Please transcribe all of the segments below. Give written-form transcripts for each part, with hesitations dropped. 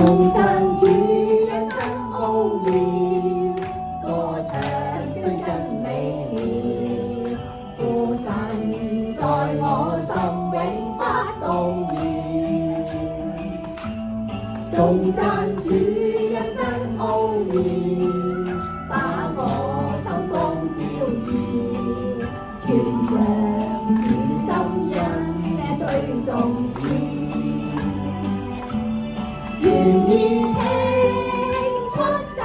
頌讚主恩真奧妙，歌唱雖真美妙，父神在我心永不動搖。頌讚主恩真奧妙，把我心光照耀，傳揚主心恩這最重要。願意聽出真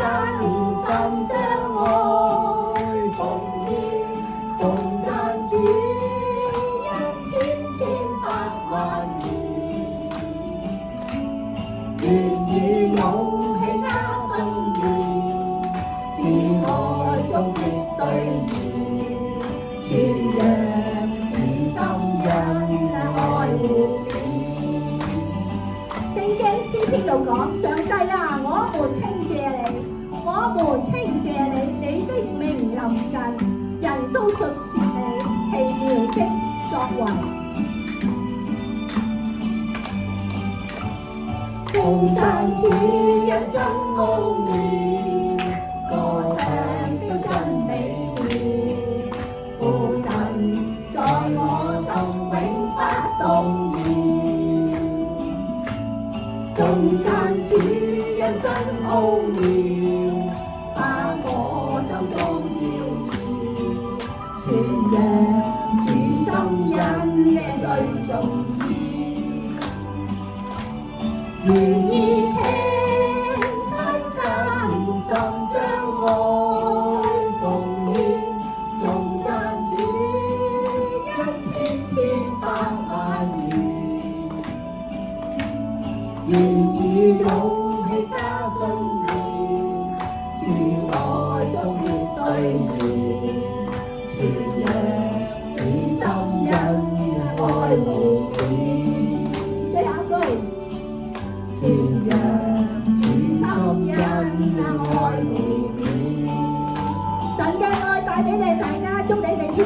心將愛奉獻，頌讚主恩千千百萬年。願以勇氣加信念，至愛終必兌現，傳揚主心恩愛護面。聖經詩篇度講：上帝啊，我們稱謝你，我們稱謝你，你的名臨近，人都述説你奇妙的作為。頌讚主恩真奧妙，歌唱雖真美妙，父神在我心永不動搖。頌讚主恩真奧妙，把我心光照耀，傳揚主心恩這最重要。願意聽出真心將愛奉獻，頌讚主恩千千百萬年。願以勇氣加信念，主愛終必兌現，傳揚主心恩愛無邊。最後一句。傳揚主心恩愛無邊。神嘅愛帶俾你大家，祝你哋天